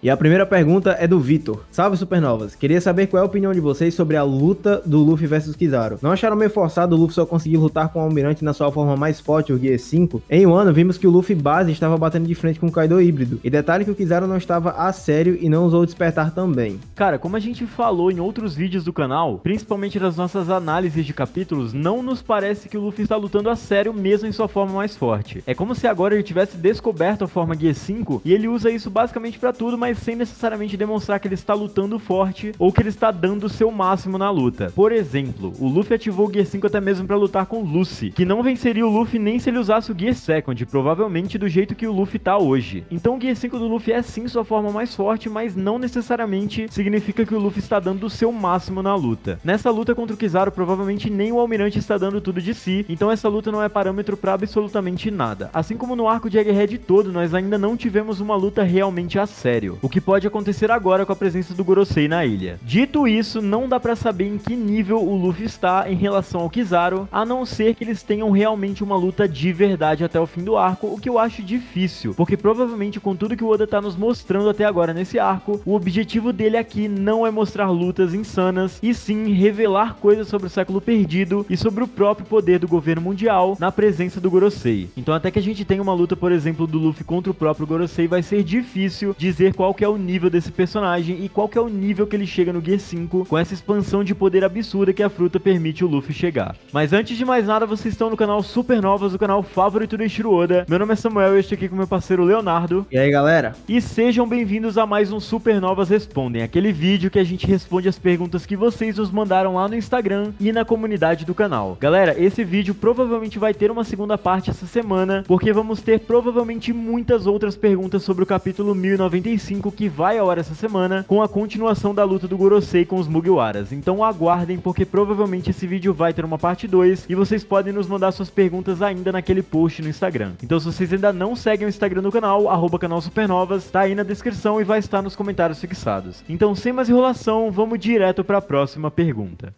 E a primeira pergunta é do Vitor. Salve, Supernovas. Queria saber qual é a opinião de vocês sobre a luta do Luffy versus Kizaru. Não acharam meio forçado o Luffy só conseguir lutar com o Almirante na sua forma mais forte, o Gear 5? Em Wano, vimos que o Luffy base estava batendo de frente com o Kaido híbrido. E detalhe que o Kizaru não estava a sério e não usou o despertar também. Cara, como a gente falou em outros vídeos do canal, principalmente nas nossas análises de capítulos, não nos parece que o Luffy está lutando a sério mesmo em sua forma mais forte. É como se agora ele tivesse descoberto a forma Gear 5 e ele usa isso basicamente pra tudo, mas sem necessariamente demonstrar que ele está lutando forte ou que ele está dando o seu máximo na luta. Por exemplo, o Luffy ativou o Gear 5 até mesmo pra lutar com Lucy, que não venceria o Luffy nem se ele usasse o Gear Second, provavelmente do jeito que o Luffy tá hoje. Então o Gear 5 do Luffy é sim sua forma mais forte, mas não necessariamente significa que o Luffy está dando o seu máximo na luta. Nessa luta contra o Kizaru, provavelmente nem o Almirante está dando tudo de si, então essa luta não é parâmetro pra absolutamente nada. Assim como no arco de Egghead todo, nós ainda não tivemos uma luta realmente a sério, o que pode acontecer agora com a presença do Gorosei na ilha. Dito isso, não dá pra saber em que nível o Luffy está em relação ao Kizaru, a não ser que eles tenham realmente uma luta de verdade até o fim do arco, o que eu acho difícil, porque provavelmente com tudo que o Oda tá nos mostrando até agora nesse arco, o objetivo dele aqui não é mostrar lutas insanas, e sim revelar coisas sobre o século perdido e sobre o próprio poder do governo mundial na presença do Gorosei. Então até que a gente tenha uma luta, por exemplo, do Luffy contra o próprio Gorosei, vai ser difícil dizer qual que é o nível desse personagem e qual que é o nível que ele chega no Gear 5 com essa expansão de poder absurda que a fruta permite o Luffy chegar. Mas antes de mais nada, vocês estão no canal Supernovas, o canal favorito do Eiichiro Oda. Meu nome é Samuel e eu estou aqui com meu parceiro Leonardo. E aí, galera? E sejam bem-vindos a mais um Supernovas Respondem, aquele vídeo que a gente responde as perguntas que vocês nos mandaram lá no Instagram e na comunidade do canal. Galera, esse vídeo provavelmente vai ter uma segunda parte essa semana, porque vamos ter provavelmente muitas outras perguntas sobre o capítulo 1095 que vai ao ar essa semana, com a continuação da luta do Gorosei com os Mugiwaras. Então aguardem, porque provavelmente esse vídeo vai ter uma parte 2 e vocês podem nos mandar suas perguntas ainda naquele post no Instagram. Então se vocês ainda não seguem o Instagram do canal, @canal Supernovas, tá aí na descrição e vai estar nos comentários fixados. Então sem mais enrolação, vamos direto para a próxima pergunta.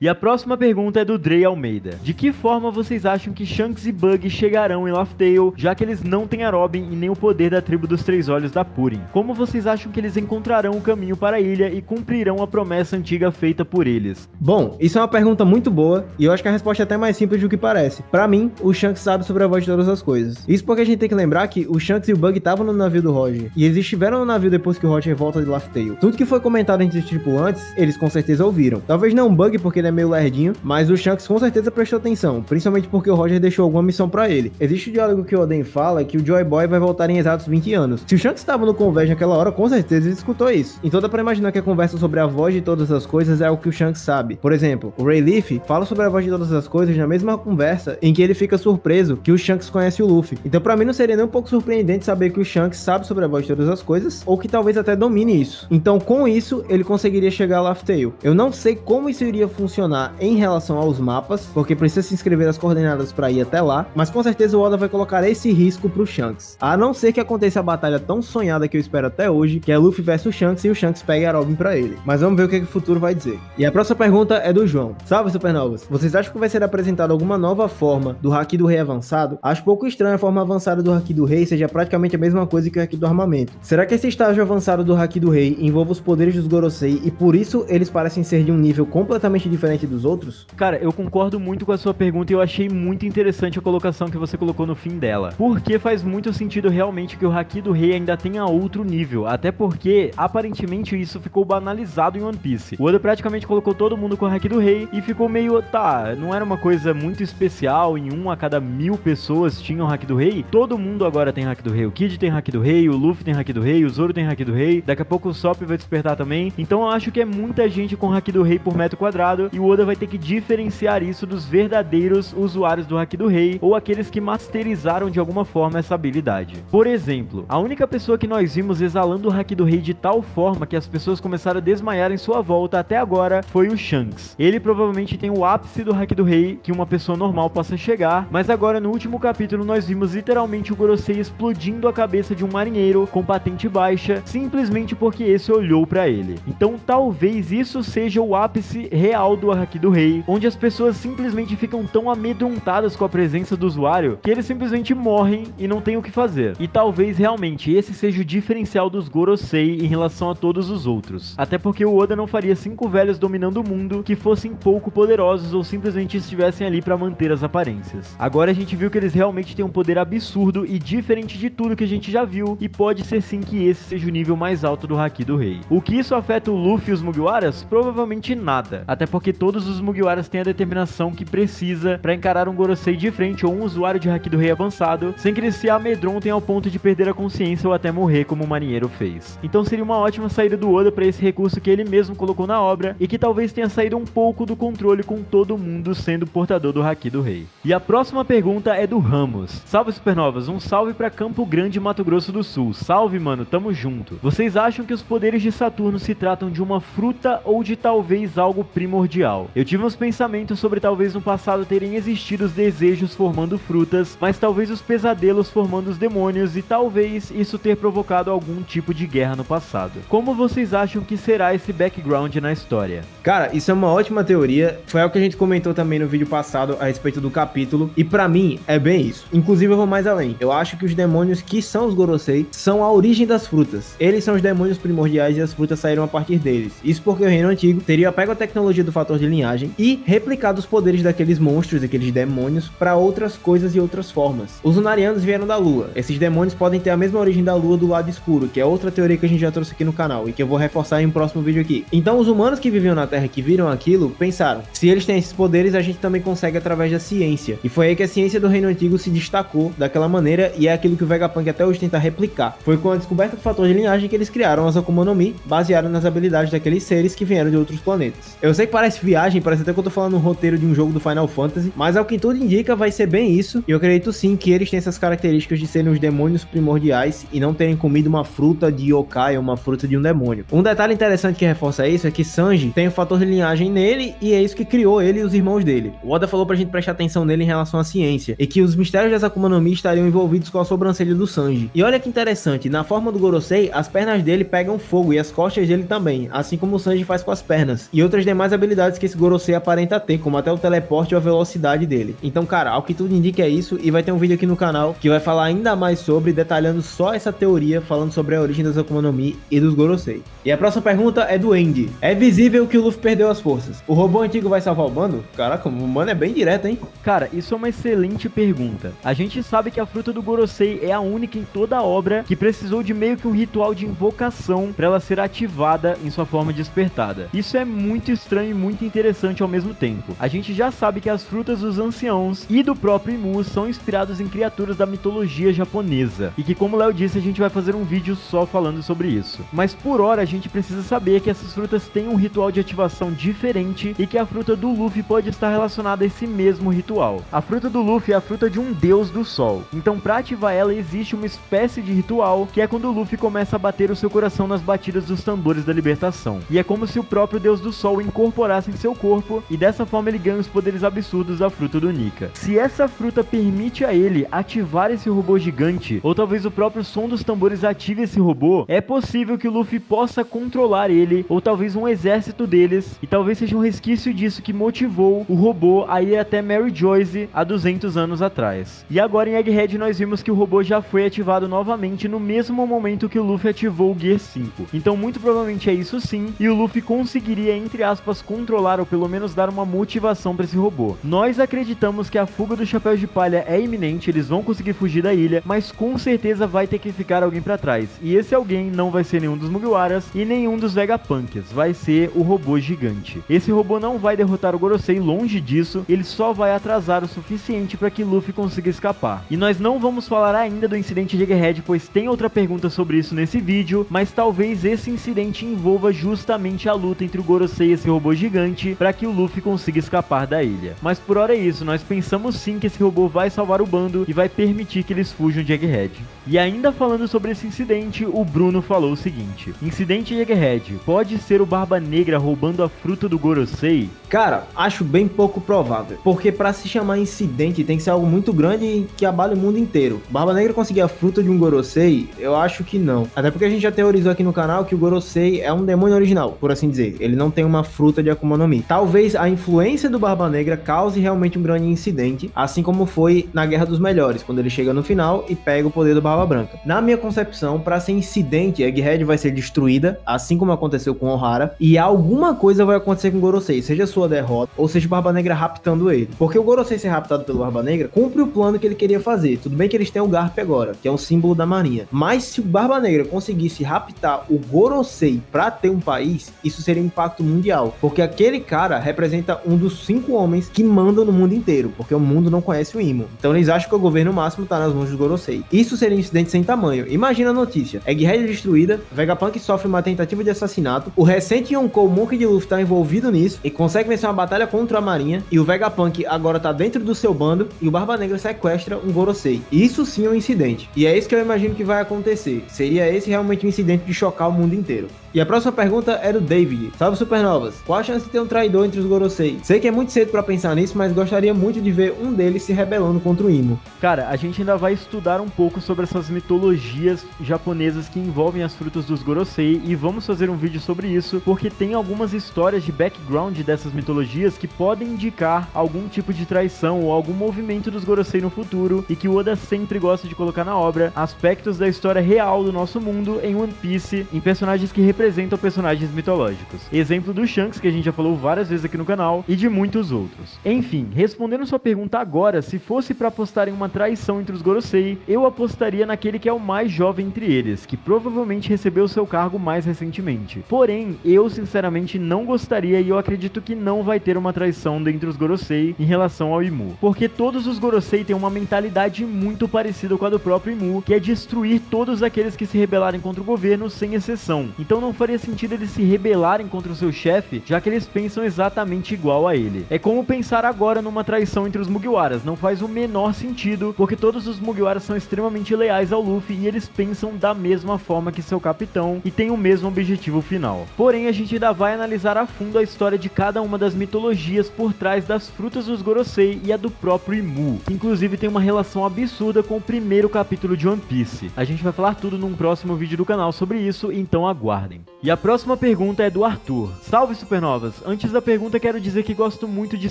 E a próxima pergunta é do Drey Almeida. De que forma vocês acham que Shanks e Buggy chegarão em Laugh Tale, já que eles não têm a Robin e nem o poder da tribo dos Três Olhos da Purim? Como vocês acham que eles encontrarão o caminho para a ilha e cumprirão a promessa antiga feita por eles? Bom, isso é uma pergunta muito boa e eu acho que a resposta é até mais simples do que parece. Pra mim, o Shanks sabe sobre a voz de todas as coisas. Isso porque a gente tem que lembrar que o Shanks e o Buggy estavam no navio do Roger, e eles estiveram no navio depois que o Roger volta de Laugh Tale. Tudo que foi comentado entre os tripulantes, eles com certeza ouviram. Talvez não o Buggy porque ele é meio lerdinho, mas o Shanks com certeza prestou atenção, principalmente porque o Roger deixou alguma missão pra ele. Existe o diálogo que o Oden fala que o Joy Boy vai voltar em exatos 20 anos. Se o Shanks estava no Converge naquela hora, com certeza ele escutou isso. Então dá pra imaginar que a conversa sobre a voz de todas as coisas é algo que o Shanks sabe. Por exemplo, o Rayleigh fala sobre a voz de todas as coisas na mesma conversa em que ele fica surpreso que o Shanks conhece o Luffy. Então pra mim não seria nem um pouco surpreendente saber que o Shanks sabe sobre a voz de todas as coisas, ou que talvez até domine isso. Então com isso, ele conseguiria chegar a Laugh Tale. Eu não sei como isso iria funcionar em relação aos mapas, porque precisa se inscrever as coordenadas para ir até lá, mas com certeza o Oda vai colocar esse risco pro Shanks. A não ser que aconteça a batalha tão sonhada que eu espero até hoje, que é Luffy versus Shanks e o Shanks pegue a Robin pra ele. Mas vamos ver o que o futuro vai dizer. E a próxima pergunta é do João. Salve, Supernovas! Vocês acham que vai ser apresentada alguma nova forma do Haki do Rei avançado? Acho pouco estranho a forma avançada do Haki do Rei seja praticamente a mesma coisa que o Haki do armamento. Será que esse estágio avançado do Haki do Rei envolve os poderes dos Gorosei e por isso eles parecem ser de um nível completamente diferente dos outros? Cara, eu concordo muito com a sua pergunta e eu achei muito interessante a colocação que você colocou no fim dela. Porque faz muito sentido realmente que o Haki do Rei ainda tenha outro nível. Até porque, aparentemente, isso ficou banalizado em One Piece. O Oda praticamente colocou todo mundo com o Haki do Rei e ficou meio, tá, não era uma coisa muito especial, em 1 a cada 1000 pessoas tinham o Haki do Rei. Todo mundo agora tem Haki do Rei. O Kid tem Haki do Rei, o Luffy tem Haki do Rei, o Zoro tem Haki do Rei. Daqui a pouco o Sop vai despertar também. Então eu acho que é muita gente com Haki do Rei por metro quadrado e o Oda vai ter que diferenciar isso dos verdadeiros usuários do Haki do Rei, ou aqueles que masterizaram de alguma forma essa habilidade. Por exemplo, a única pessoa que nós vimos exalando o Haki do Rei de tal forma que as pessoas começaram a desmaiar em sua volta até agora foi o Shanks. Ele provavelmente tem o ápice do Haki do Rei que uma pessoa normal possa chegar, mas agora no último capítulo nós vimos literalmente o Gorosei explodindo a cabeça de um marinheiro com patente baixa, simplesmente porque esse olhou pra ele. Então talvez isso seja o ápice real do Haki do Rei, onde as pessoas simplesmente ficam tão amedrontadas com a presença do usuário que eles simplesmente morrem e não tem o que fazer. E talvez realmente esse seja o diferencial dos Gorosei em relação a todos os outros. Até porque o Oda não faria 5 velhos dominando o mundo que fossem pouco poderosos ou simplesmente estivessem ali pra manter as aparências. Agora a gente viu que eles realmente têm um poder absurdo e diferente de tudo que a gente já viu, e pode ser sim que esse seja o nível mais alto do Haki do Rei. O que isso afeta o Luffy e os Mugiwaras? Provavelmente nada. Até porque todos os Mugiwaras têm a determinação que precisa pra encarar um Gorosei de frente ou um usuário de Haki do Rei avançado, sem que eles se amedrontem ao ponto de perder a consciência ou até morrer como o marinheiro fez. Então seria uma ótima saída do Oda pra esse recurso que ele mesmo colocou na obra e que talvez tenha saído um pouco do controle com todo mundo sendo portador do Haki do Rei. E a próxima pergunta é do Ramos. Salve Supernovas, um salve pra Campo Grande, Mato Grosso do Sul. Salve mano, tamo junto. Vocês acham que os poderes de Saturno se tratam de uma fruta ou de talvez algo primordial? Eu tive uns pensamentos sobre talvez no passado terem existido os desejos formando frutas, mas talvez os pesadelos formando os demônios e talvez isso ter provocado algum tipo de guerra no passado. Como vocês acham que será esse background na história? Cara, isso é uma ótima teoria, foi algo que a gente comentou também no vídeo passado a respeito do capítulo, e pra mim é bem isso. Inclusive eu vou mais além, eu acho que os demônios que são os Gorosei são a origem das frutas. Eles são os demônios primordiais e as frutas saíram a partir deles. Isso porque o reino antigo teria pego a tecnologia do fator de linhagem e replicado os poderes daqueles monstros, daqueles demônios, para outras coisas e outras formas. Os Lunarianos vieram da Lua. Esses demônios podem ter a mesma origem da Lua do lado escuro, que é outra teoria que a gente já trouxe aqui no canal e que eu vou reforçar em um próximo vídeo aqui. Então os humanos que viviam na Terra, que viram aquilo, pensaram, se eles têm esses poderes, a gente também consegue através da ciência. E foi aí que a ciência do reino antigo se destacou daquela maneira, e é aquilo que o Vegapunk até hoje tenta replicar. Foi com a descoberta do fator de linhagem que eles criaram as Akuma no Mi, baseadas nas habilidades daqueles seres que vieram de outros planetas. Eu sei que parece viagem, parece até que eu tô falando um roteiro de um jogo do Final Fantasy, mas ao que tudo indica vai ser bem isso, e eu acredito sim que eles têm essas características de serem os demônios primordiais e não terem comido uma fruta de yokai ou uma fruta de um demônio. Um detalhe interessante que reforça isso é que Sanji tem o fator de linhagem nele, e é isso que criou ele e os irmãos dele. O Oda falou pra gente prestar atenção nele em relação à ciência, e que os mistérios das Akuma no Mi estariam envolvidos com a sobrancelha do Sanji. E olha que interessante, na forma do Gorosei, as pernas dele pegam fogo e as costas dele também, assim como o Sanji faz com as pernas, e outras demais habilidades que esse Gorosei aparenta ter, como até o teleporte ou a velocidade dele. Então, cara, ao que tudo indica é isso, e vai ter um vídeo aqui no canal que vai falar ainda mais sobre, detalhando só essa teoria, falando sobre a origem das Akuma no Mi e dos Gorosei. E a próxima pergunta é do Andy. É visível que o Luffy perdeu as forças. O robô antigo vai salvar o bando? Caraca, o mano é bem direto, hein? Cara, isso é uma excelente pergunta. A gente sabe que a fruta do Gorosei é a única em toda a obra que precisou de meio que um ritual de invocação para ela ser ativada em sua forma despertada. Isso é muito estranho e muito interessante ao mesmo tempo. A gente já sabe que as frutas dos anciãos e do próprio Imu são inspirados em criaturas da mitologia japonesa, e que, como o Léo disse, a gente vai fazer um vídeo só falando sobre isso. Mas por hora a gente precisa saber que essas frutas têm um ritual de ativação diferente e que a fruta do Luffy pode estar relacionada a esse mesmo ritual. A fruta do Luffy é a fruta de um deus do sol, então para ativar ela existe uma espécie de ritual que é quando o Luffy começa a bater o seu coração nas batidas dos tambores da libertação, e é como se o próprio deus do sol o incorporasse em seu corpo, e dessa forma ele ganha os poderes absurdos da fruta do Nika. Se essa fruta permite a ele ativar esse robô gigante, ou talvez o próprio som dos tambores ative esse robô, é possível que o Luffy possa controlar ele, ou talvez um exército deles, e talvez seja um resquício disso que motivou o robô a ir até Mary Joyce há 200 anos atrás. E agora em Egghead nós vimos que o robô já foi ativado novamente no mesmo momento que o Luffy ativou o Gear 5. Então muito provavelmente é isso sim, e o Luffy conseguiria, entre aspas, controlar ou pelo menos dar uma motivação para esse robô. Nós acreditamos que a fuga do Chapéu de Palha é iminente, eles vão conseguir fugir da ilha, mas com certeza vai ter que ficar alguém para trás. E esse alguém não vai ser nenhum dos Mugiwaras e nenhum dos Vegapunks, vai ser o robô gigante. Esse robô não vai derrotar o Gorosei, longe disso, ele só vai atrasar o suficiente para que Luffy consiga escapar. E nós não vamos falar ainda do incidente de Egghead, pois tem outra pergunta sobre isso nesse vídeo, mas talvez esse incidente envolva justamente a luta entre o Gorosei e esse robô gigante, gigante para que o Luffy consiga escapar da ilha. Mas por hora é isso, nós pensamos sim que esse robô vai salvar o bando e vai permitir que eles fujam de Egghead. E ainda falando sobre esse incidente, o Bruno falou o seguinte: incidente de Egghead, pode ser o Barba Negra roubando a fruta do Gorosei? Cara, acho bem pouco provável, porque pra se chamar incidente tem que ser algo muito grande e que abale o mundo inteiro. Barba Negra conseguir a fruta de um Gorosei? Eu acho que não. Até porque a gente já teorizou aqui no canal que o Gorosei é um demônio original, por assim dizer. Ele não tem uma fruta de Akuma no Mi. Talvez a influência do Barba Negra cause realmente um grande incidente, assim como foi na Guerra dos Melhores, quando ele chega no final e pega o poder do Barba Branca. Na minha concepção, pra ser incidente, Egghead vai ser destruída, assim como aconteceu com Ohara, e alguma coisa vai acontecer com o Gorosei, seja sua derrota, ou seja o Barba Negra raptando ele. Porque o Gorosei ser raptado pelo Barba Negra cumpre o plano que ele queria fazer. Tudo bem que eles têm o Garp agora, que é um símbolo da marinha. Mas se o Barba Negra conseguisse raptar o Gorosei pra ter um país, isso seria um impacto mundial. Porque aquele cara representa um dos 5 homens que mandam no mundo inteiro, porque o mundo não conhece o Imo. Então eles acham que o governo máximo tá nas mãos do Gorosei. Isso seria um incidente sem tamanho. Imagina a notícia: Egghead é destruída, Vegapunk sofre uma tentativa de assassinato, o recente Yonkou Monkey de Luffy tá envolvido nisso e consegue vencer uma batalha contra a marinha, e o Vegapunk agora tá dentro do seu bando e o Barba Negra sequestra um Gorosei. Isso sim é um incidente. E é isso que eu imagino que vai acontecer. Seria esse realmente um incidente de chocar o mundo inteiro. E a próxima pergunta é do David. Salve Supernovas, qual a chance de ter um traidor entre os Gorosei? Sei que é muito cedo pra pensar nisso, mas gostaria muito de ver um deles se rebelando contra o Imo. Cara, a gente ainda vai estudar um pouco sobre essas mitologias japonesas que envolvem as frutas dos Gorosei, e vamos fazer um vídeo sobre isso, porque tem algumas histórias de background dessas mitologias que podem indicar algum tipo de traição ou algum movimento dos Gorosei no futuro, e que o Oda sempre gosta de colocar na obra aspectos da história real do nosso mundo em One Piece, em personagens que representam personagens mitológicos. Exemplo do Shanks, que a gente já falou várias vezes aqui no canal, e de muitos outros. Enfim, respondendo sua pergunta agora, se fosse pra apostar em uma traição entre os Gorosei, eu apostaria naquele que é o mais jovem entre eles, que provavelmente recebeu seu cargo mais recentemente. Porém, eu sinceramente não gostaria, e eu acredito que não vai ter uma traição dentre os Gorosei em relação ao Imu, porque todos os Gorosei têm uma mentalidade muito parecida com a do próprio Imu, que é destruir todos aqueles que se rebelarem contra o governo sem exceção. Então não faria sentido eles se rebelarem contra o seu chefe, já que eles pensam exatamente igual a ele. É como pensar agora numa traição entre os Mugiwaras, não faz o menor sentido, porque todos os Mugiwaras são extremamente leais ao Luffy e eles pensam da mesma forma que seu capitão e têm o mesmo objetivo final. Porém, a gente ainda vai analisar a fundo a história de cada uma das mitologias por trás das frutas dos Gorosei e a do próprio Imu, que inclusive tem uma relação absurda com o primeiro capítulo de One Piece. A gente vai falar tudo num próximo vídeo do canal sobre isso, então aguardem. E a próxima pergunta é do Arthur. Salve Supernovas! Antes da pergunta quero dizer que gosto muito de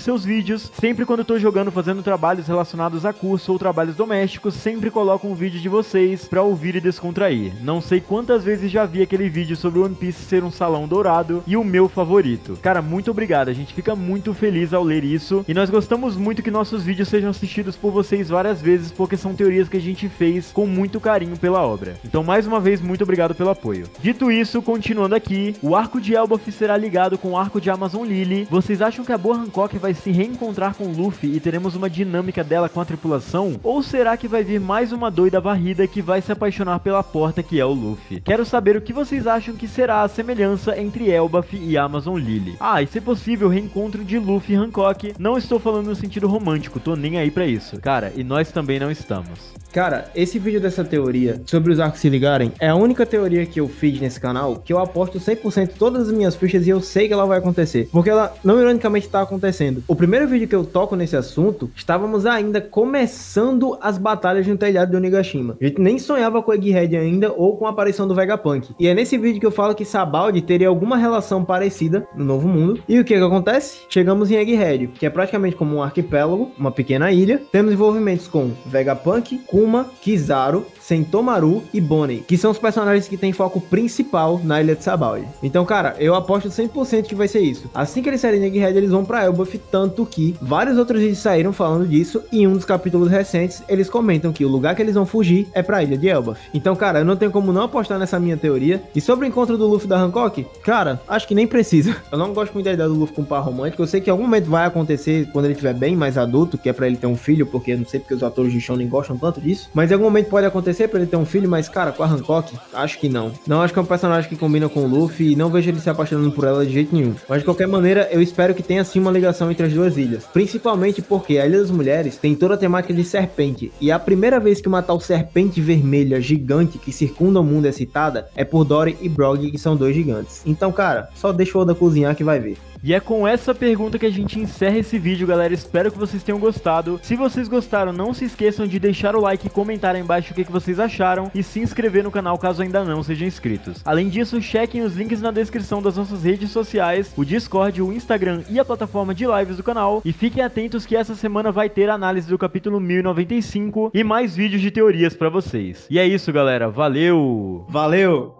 seus vídeos. Sempre quando tô jogando, fazendo trabalhos relacionados a curso ou trabalhos domésticos, sempre coloco um vídeo de vocês pra ouvir e descontrair. Não sei quantas vezes já vi aquele vídeo sobre One Piece ser um salão dourado e o meu favorito. Cara, muito obrigado, a gente fica muito feliz ao ler isso e nós gostamos muito que nossos vídeos sejam assistidos por vocês várias vezes, porque são teorias que a gente fez com muito carinho pela obra. Então mais uma vez, muito obrigado pelo apoio. Dito isso, continuando aqui, o arco de Elbaf será ligado com o arco de Amazon Lily. Vocês acham que a Boa Hancock vai se reencontrar com Luffy e teremos uma dinâmica dela com a tripulação? Ou será que vai vir mais uma doida varrida que vai se apaixonar pela porta que é o Luffy? Quero saber o que vocês acham que será a semelhança entre Elbaf e Amazon Lily. Ah, e se possível, reencontro de Luffy e Hancock. Não estou falando no sentido romântico, tô nem aí pra isso. Cara, e nós também não estamos. Cara, esse vídeo dessa teoria sobre os arcos se ligarem é a única teoria que eu fiz nesse canal que eu aposto 100% todas as minhas fichas e eu sei que ela vai acontecer, porque ela não ironicamente tá acontecendo. O primeiro vídeo que eu toco nesse assunto, estávamos ainda começando as batalhas no telhado de Onigashima. A gente nem sonhava com Egghead ainda ou com a aparição do Vegapunk. E é nesse vídeo que eu falo que Sabaldi teria alguma relação parecida no Novo Mundo. E o que acontece? Chegamos em Egghead, que é praticamente como um arquipélago, uma pequena ilha. Temos envolvimentos com Vegapunk, Kuma, Kizaru, Sentomaru e Bonnie, que são os personagens que têm foco principal na ilha de Sabaldi. Então, cara, eu aposto 100% que vai ser isso. Assim que eles saírem de Egghead, eles vão pra Elbaf, tanto que vários outros vídeos saíram falando disso, e em um dos capítulos recentes, eles comentam que o lugar que eles vão fugir é pra ilha de Elbaf. Então, cara, eu não tenho como não apostar nessa minha teoria. E sobre o encontro do Luffy e da Hancock, cara, acho que nem precisa. Eu não gosto muito da ideia do Luffy com um par romântico. Eu sei que em algum momento vai acontecer quando ele estiver bem mais adulto, que é pra ele ter um filho, porque eu não sei porque os atores de Shonen gostam tanto disso. Mas em algum momento pode acontecer pra ele ter um filho, mas, cara, com a Hancock, acho que não. Não acho que é um personagem que combina com o Luffy e não vejo ele se apaixonando por ela de jeito nenhum. Mas Mas de qualquer maneira, eu espero que tenha sim uma ligação entre as duas ilhas. Principalmente porque a Ilha das Mulheres tem toda a temática de serpente. E a primeira vez que uma tal serpente vermelha gigante que circunda o mundo é citada é por Dory e Brog, que são dois gigantes. Então, cara, só deixa o Oda cozinhar que vai ver. E é com essa pergunta que a gente encerra esse vídeo, galera. Espero que vocês tenham gostado. Se vocês gostaram, não se esqueçam de deixar o like e comentar aí embaixo o que vocês acharam. E se inscrever no canal caso ainda não sejam inscritos. Além disso, chequem os links na descrição das nossas redes sociais, o Discord, o Instagram e a plataforma de lives do canal. E fiquem atentos que essa semana vai ter análise do capítulo 1095 e mais vídeos de teorias pra vocês. E é isso, galera. Valeu! Valeu!